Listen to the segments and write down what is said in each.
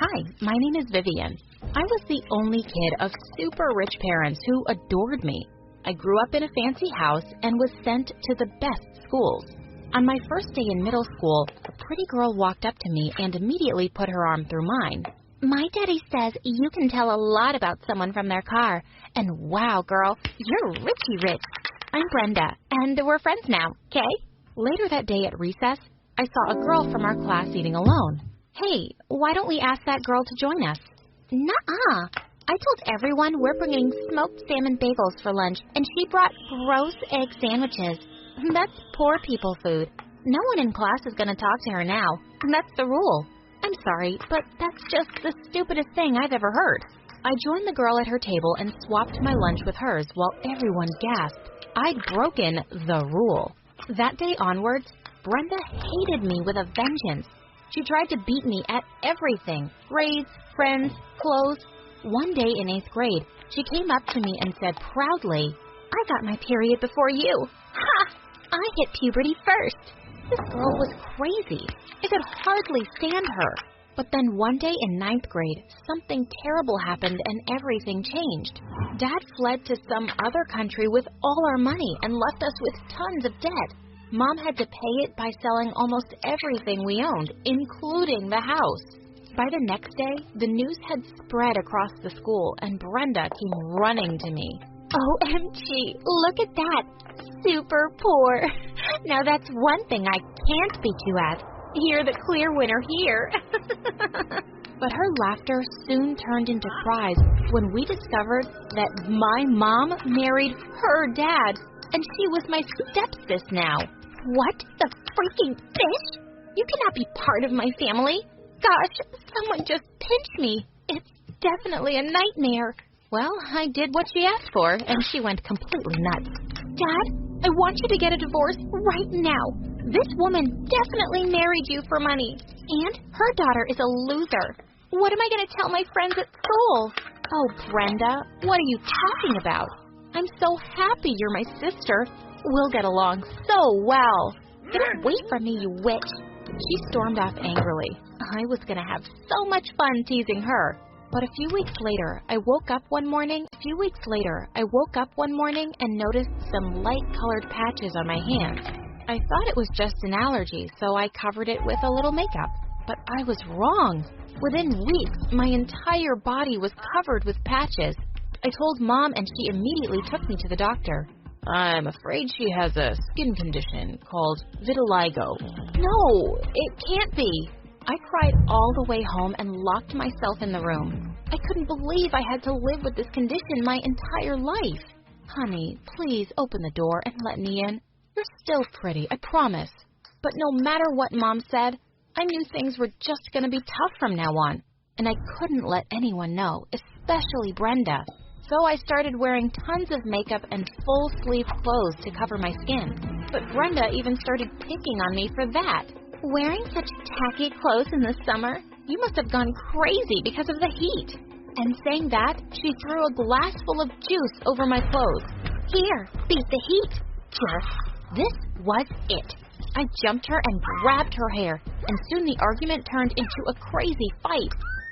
Hi, my name is Vivian. I was the only kid of super rich parents who adored me. I grew up in a fancy house and was sent to the best schools. On my first day in middle school, a pretty girl walked up to me and immediately put her arm through mine. My daddy says you can tell a lot about someone from their car. And wow, girl, you're richy rich. I'm Brenda, and we're friends now, okay? Later that day at recess, I saw a girl from our class eating alone. Hey, why don't we ask that girl to join us? Nuh-uh. I told everyone we're bringing smoked salmon bagels for lunch, and she brought gross egg sandwiches. That's poor people food. No one in class is going to talk to her now. That's the rule. I'm sorry, but that's just the stupidest thing I've ever heard. I joined the girl at her table and swapped my lunch with hers while everyone gasped. I'd broken the rule. That day onwards, Brenda hated me with a vengeance. She tried to beat me at everything. Grades, friends, clothes. One day in 8th grade, she came up to me and said proudly, I got my period before you. Ha! I hit puberty first. This girl was crazy. I could hardly stand her. But then one day in 9th grade, something terrible happened and everything changed. Dad fled to some other country with all our money and left us with tons of debt. Mom had to pay it by selling almost everything we owned, including the house. By the next day, the news had spread across the school and Brenda came running to me. OMG, look at that. Super poor. Now that's one thing I can't beat you at. You're the clear winner here. But her laughter soon turned into cries when we discovered that my mom married her dad, and she was my stepsis now. What the freaking fish? You cannot be part of my family. Gosh, someone just pinched me. It's definitely a nightmare. Well, I did what she asked for, and she went completely nuts. Dad, I want you to get a divorce right now. This woman definitely married you for money, and her daughter is a loser. What am I going to tell my friends at school? Oh, Brenda, what are you talking about? I'm so happy you're my sister. We'll get along so well. Get away from me, you witch. She stormed off angrily. I was going to have so much fun teasing her. But a few weeks later, I woke up one morning and noticed some light-colored patches on my hands. I thought it was just an allergy, so I covered it with a little makeup. But I was wrong. Within weeks, my entire body was covered with patches. I told Mom, and she immediately took me to the doctor. I'm afraid she has a skin condition called vitiligo. No, it can't be. I cried all the way home and locked myself in the room. I couldn't believe I had to live with this condition my entire life. Honey, please open the door and let me in. You're still pretty, I promise. But no matter what Mom said, I knew things were just going to be tough from now on. And I couldn't let anyone know, especially Brenda. So I started wearing tons of makeup and full-sleeve clothes to cover my skin. But Brenda even started picking on me for that. Wearing such tacky clothes in the summer? You must have gone crazy because of the heat. And saying that, she threw a glass full of juice over my clothes. Here, beat the heat. Jerk. This was it. I jumped her and grabbed her hair, and soon the argument turned into a crazy fight.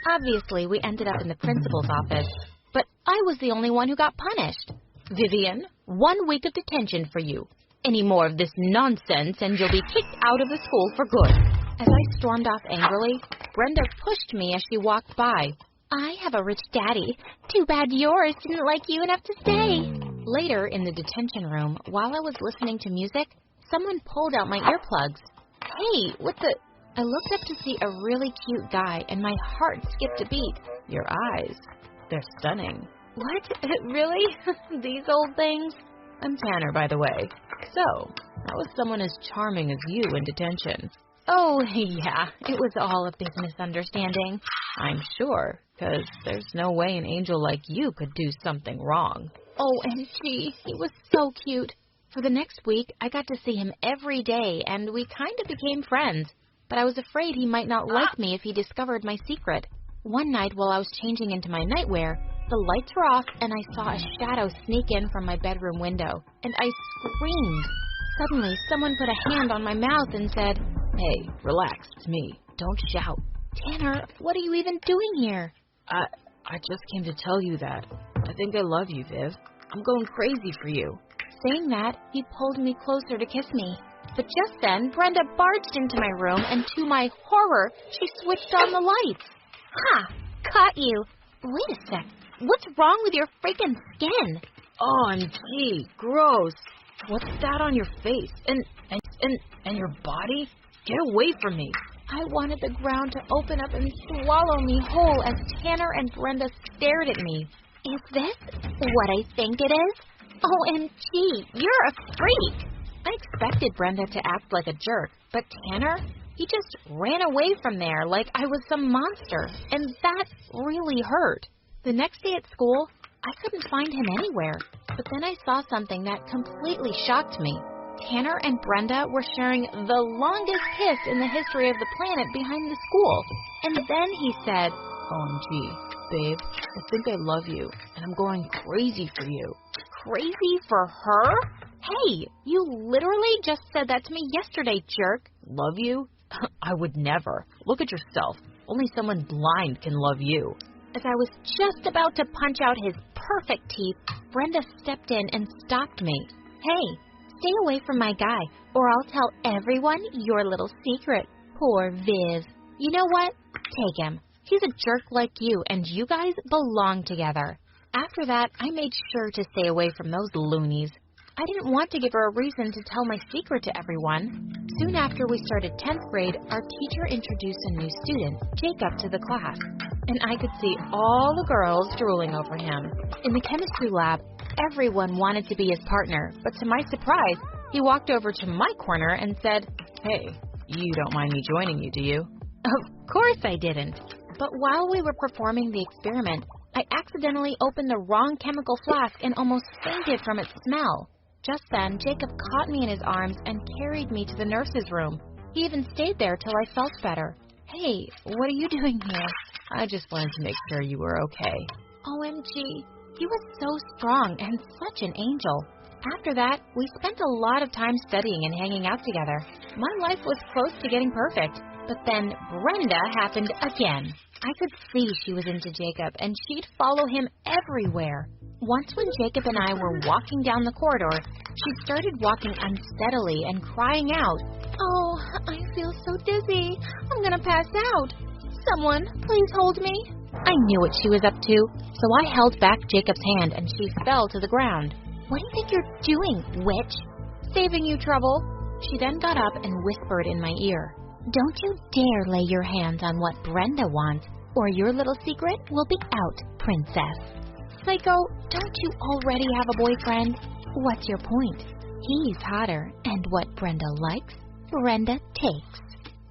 Obviously, we ended up in the principal's office. But I was the only one who got punished. Vivian, 1 week of detention for you. Any more of this nonsense and you'll be kicked out of the school for good. As I stormed off angrily, Brenda pushed me as she walked by. I have a rich daddy. Too bad yours didn't like you enough to stay. Later in the detention room, while I was listening to music, someone pulled out my earplugs. Hey, what the... I looked up to see a really cute guy and my heart skipped a beat. Your eyes, they're stunning. What? Really? These old things? I'm Tanner, by the way. So, how was someone as charming as you in detention? Oh, yeah, it was all a big misunderstanding. I'm sure, because there's no way an angel like you could do something wrong. OMG, he was so cute. For the next week, I got to see him every day, and we kind of became friends. But I was afraid he might not like me if he discovered my secret. One night while I was changing into my nightwear, the lights were off and I saw a shadow sneak in from my bedroom window, and I screamed. Suddenly, someone put a hand on my mouth and said, Hey, relax, it's me. Don't shout. Tanner, what are you even doing here? I just came to tell you that. I think I love you, Viv. I'm going crazy for you. Saying that, he pulled me closer to kiss me. But just then, Brenda barged into my room, and to my horror, she switched on the lights. Ha! Caught you. Wait a sec. What's wrong with your freaking skin? OMG, gross. What's that on your face? And your body? Get away from me. I wanted the ground to open up and swallow me whole as Tanner and Brenda stared at me. Is this what I think it is? OMG, you're a freak. I expected Brenda to act like a jerk, but Tanner, he just ran away from there like I was some monster, and that really hurt. The next day at school, I couldn't find him anywhere, but then I saw something that completely shocked me. Tanner and Brenda were sharing the longest kiss in the history of the planet behind the school. And then he said, OMG, babe, I think I love you, and I'm going crazy for you. Crazy for her? Hey, you literally just said that to me yesterday, jerk. Love you? I would never. Look at yourself. Only someone blind can love you. As I was just about to punch out his perfect teeth, Brenda stepped in and stopped me. Hey, stay away from my guy, or I'll tell everyone your little secret. Poor Viv. You know what? Take him. He's a jerk like you, and you guys belong together. After that, I made sure to stay away from those loonies. I didn't want to give her a reason to tell my secret to everyone. Soon after we started 10th grade, our teacher introduced a new student, Jacob, to the class, and I could see all the girls drooling over him. In the chemistry lab, everyone wanted to be his partner, but to my surprise, he walked over to my corner and said, Hey, you don't mind me joining you, do you? Of course I didn't. But while we were performing the experiment, I accidentally opened the wrong chemical flask and almost fainted from its smell. Just then, Jacob caught me in his arms and carried me to the nurse's room. He even stayed there till I felt better. Hey, what are you doing here? I just wanted to make sure you were okay. OMG, he was so strong and such an angel. After that, we spent a lot of time studying and hanging out together. My life was close to getting perfect, but then Brenda happened again. I could see she was into Jacob, and she'd follow him everywhere. Once when Jacob and I were walking down the corridor, she started walking unsteadily and crying out, Oh, I feel so dizzy. I'm gonna pass out. Someone, please hold me. I knew what she was up to, so I held back Jacob's hand and she fell to the ground. What do you think you're doing, witch? Saving you trouble. She then got up and whispered in my ear, Don't you dare lay your hands on what Brenda wants, or your little secret will be out, princess. Psycho, don't you already have a boyfriend? What's your point? He's hotter, and what Brenda likes, Brenda takes.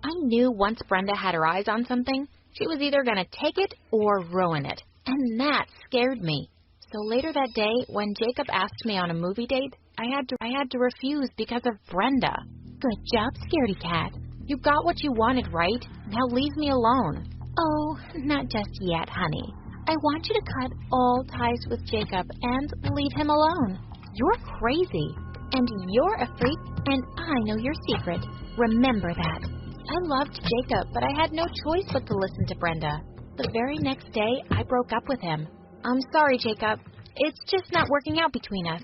I knew once Brenda had her eyes on something, she was either going to take it or ruin it, and that scared me. So later that day, when Jacob asked me on a movie date, I had to refuse because of Brenda. Good job, scaredy cat. You got what you wanted, right? Now leave me alone. Oh, not just yet, honey. I want you to cut all ties with Jacob and leave him alone. You're crazy, and you're a freak, and I know your secret. Remember that. I loved Jacob, but I had no choice but to listen to Brenda. The very next day, I broke up with him. I'm sorry, Jacob. It's just not working out between us.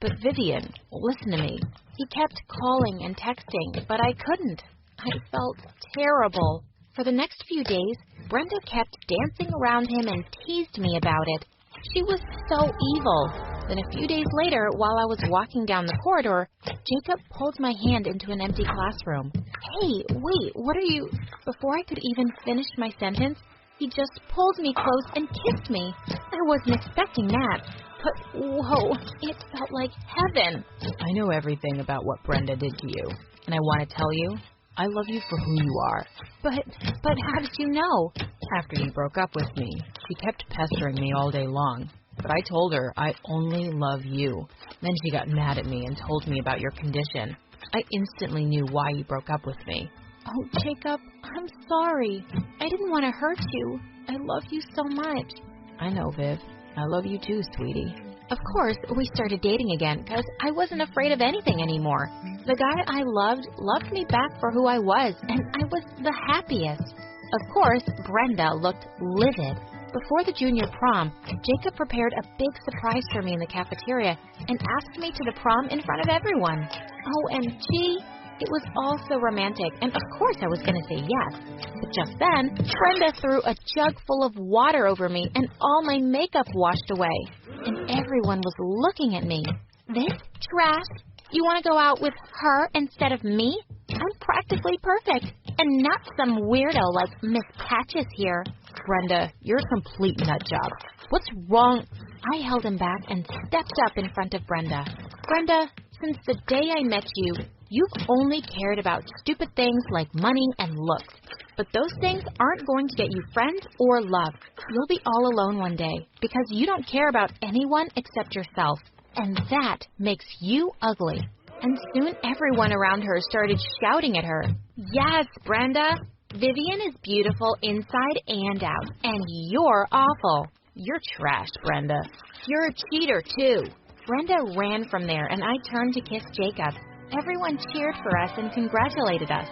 But Vivian, listen to me. He kept calling and texting, but I couldn't. I felt terrible. For the next few days, Brenda kept dancing around him and teased me about it. She was so evil. Then a few days later, while I was walking down the corridor, Jacob pulled my hand into an empty classroom. Hey, wait, what are you... Before I could even finish my sentence, he just pulled me close and kissed me. I wasn't expecting that. But, whoa, it felt like heaven. I know everything about what Brenda did to you, and I want to tell you, I love you for who you are. But how did you know? After you broke up with me, she kept pestering me all day long. But I told her I only love you. Then she got mad at me and told me about your condition. I instantly knew why you broke up with me. Oh, Jacob, I'm sorry. I didn't want to hurt you. I love you so much. I know, Viv. I love you too, sweetie. Of course, we started dating again because I wasn't afraid of anything anymore. The guy I loved me back for who I was, and I was the happiest. Of course, Brenda looked livid. Before the junior prom, Jacob prepared a big surprise for me in the cafeteria and asked me to the prom in front of everyone. OMG! It was all so romantic, and of course I was going to say yes. But just then, Brenda threw a jug full of water over me, and all my makeup washed away. And everyone was looking at me. This trash? You want to go out with her instead of me? I'm practically perfect, and not some weirdo like Miss Patches here. Brenda, you're a complete nut job. What's wrong? I held him back and stepped up in front of Brenda. Brenda, since the day I met you, you've only cared about stupid things like money and looks. But those things aren't going to get you friends or love. You'll be all alone one day because you don't care about anyone except yourself. And that makes you ugly. And soon everyone around her started shouting at her. Yes, Brenda, Vivian is beautiful inside and out, and you're awful. You're trash, Brenda. You're a cheater, too. Brenda ran from there, and I turned to kiss Jacob. Everyone cheered for us and congratulated us.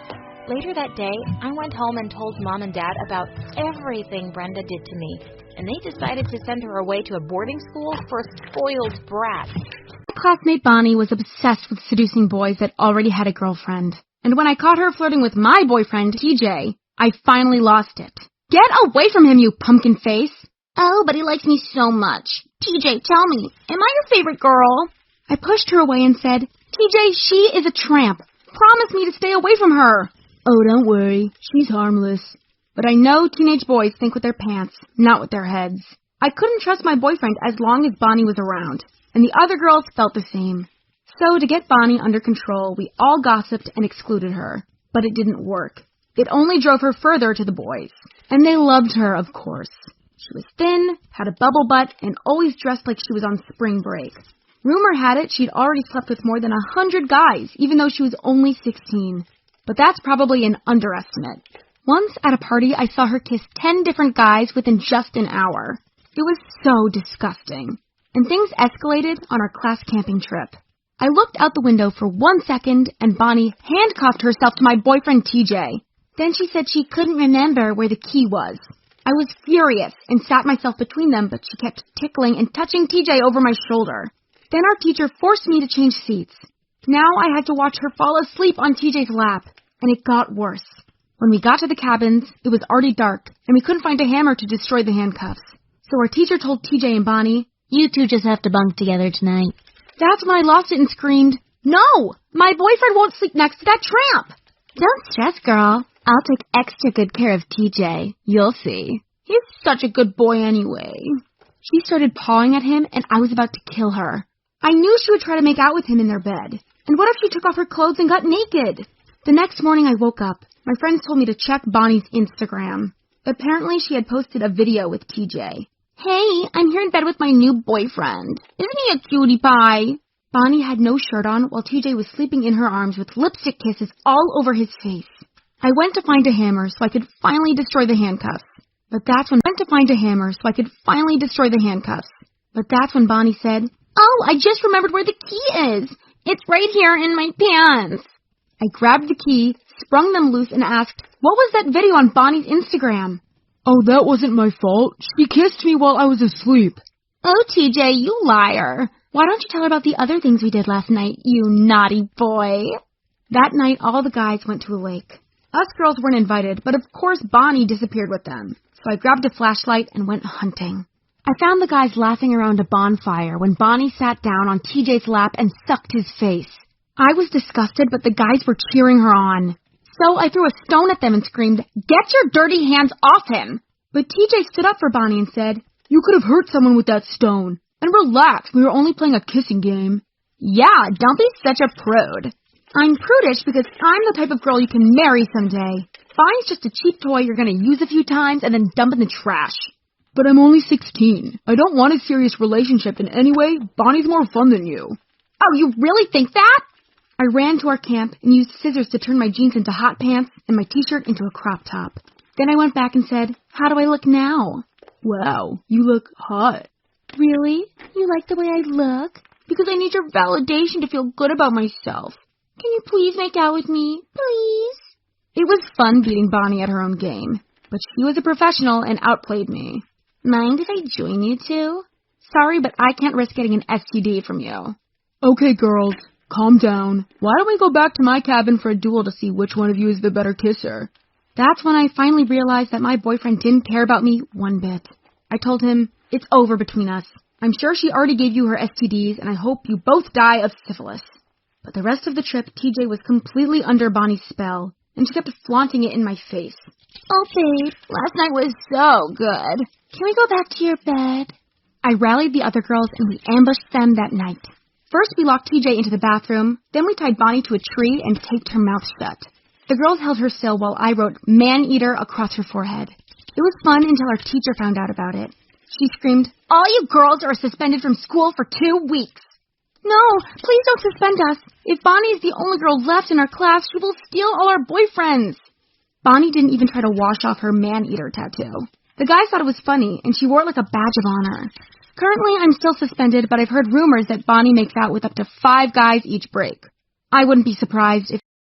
Later that day, I went home and told Mom and Dad about everything Brenda did to me, and they decided to send her away to a boarding school for a spoiled brat. Classmate Bonnie was obsessed with seducing boys that already had a girlfriend. And when I caught her flirting with my boyfriend, TJ, I finally lost it. Get away from him, you pumpkin face! Oh, but he likes me so much. TJ, tell me, am I your favorite girl? I pushed her away and said, TJ, she is a tramp. Promise me to stay away from her. Oh, don't worry. She's harmless. But I know teenage boys think with their pants, not with their heads. I couldn't trust my boyfriend as long as Bonnie was around, and the other girls felt the same. So to get Bonnie under control, we all gossiped and excluded her. But it didn't work. It only drove her further to the boys. And they loved her, of course. She was thin, had a bubble butt, and always dressed like she was on spring break. Rumor had it she'd already slept with more than 100 guys, even though she was only 16. But that's probably an underestimate. Once at a party, I saw her kiss 10 different guys within just an hour. It was so disgusting. And things escalated on our class camping trip. I looked out the window for 1 second, and Bonnie handcuffed herself to my boyfriend TJ. Then she said she couldn't remember where the key was. I was furious and sat myself between them, but she kept tickling and touching TJ over my shoulder. Then our teacher forced me to change seats. Now I had to watch her fall asleep on TJ's lap, and it got worse. When we got to the cabins, it was already dark, and we couldn't find a hammer to destroy the handcuffs. So our teacher told TJ and Bonnie, "You two just have to bunk together tonight." That's when I lost it and screamed, "No! My boyfriend won't sleep next to that tramp!" "Don't stress, girl. I'll take extra good care of TJ. You'll see. He's such a good boy anyway." She started pawing at him, and I was about to kill her. I knew she would try to make out with him in their bed. And what if she took off her clothes and got naked? The next morning I woke up. My friends told me to check Bonnie's Instagram. Apparently she had posted a video with TJ. "Hey, I'm here in bed with my new boyfriend. Isn't he a cutie pie?" Bonnie had no shirt on while TJ was sleeping in her arms with lipstick kisses all over his face. I went to find a hammer so I could finally destroy the handcuffs. But that's when Bonnie said, "Oh, I just remembered where the key is. It's right here in my pants." I grabbed the key, sprung them loose, and asked, "What was that video on Bonnie's Instagram?" "Oh, that wasn't my fault. She kissed me while I was asleep." "Oh, TJ, you liar. Why don't you tell her about the other things we did last night, you naughty boy?" That night, all the guys went to a lake. Us girls weren't invited, but of course Bonnie disappeared with them. So I grabbed a flashlight and went hunting. I found the guys laughing around a bonfire when Bonnie sat down on TJ's lap and sucked his face. I was disgusted, but the guys were cheering her on. So I threw a stone at them and screamed, "Get your dirty hands off him!" But TJ stood up for Bonnie and said, "You could have hurt someone with that stone. And relax, we were only playing a kissing game." "Yeah, don't be such a prude." I'm prudish because I'm the type of girl you can marry someday. Bonnie's just a cheap toy you're going to use a few times and then dump in the trash. "But I'm only 16. I don't want a serious relationship in any way. Bonnie's more fun than you." "Oh, you really think that?" I ran to our camp and used scissors to turn my jeans into hot pants and my t-shirt into a crop top. Then I went back and said, "How do I look now?" "Wow, you look hot." "Really? You like the way I look?" "Because I need your validation to feel good about myself. Can you please make out with me? Please?" It was fun beating Bonnie at her own game. but she was a professional and outplayed me. Mind if I join you two? Sorry, but I can't risk getting an STD from you. Okay, girls, calm down. Why don't we go back to my cabin for a duel to see which one of you is the better kisser? That's when I finally realized that my boyfriend didn't care about me one bit. I told him, it's over between us. I'm sure she already gave you her STDs, and I hope you both die of syphilis. But the rest of the trip, TJ was completely under Bonnie's spell, and she kept flaunting it in my face. Oh, babe, last night was so good. Can we go back to your bed? I rallied the other girls, and we ambushed them that night. First, we locked TJ into the bathroom, then we tied Bonnie to a tree and taped her mouth shut. The girls held her still while I wrote man-eater across her forehead. It was fun until our teacher found out about it. She screamed, all you girls are suspended from school for 2 weeks. No, please don't suspend us. If Bonnie is the only girl left in our class, she will steal all our boyfriends. Bonnie didn't even try to wash off her man-eater tattoo. The guys thought it was funny, and she wore it like a badge of honor. Currently, I'm still suspended, but I've heard rumors that Bonnie makes out with up to 5 guys each break. I wouldn't be surprised if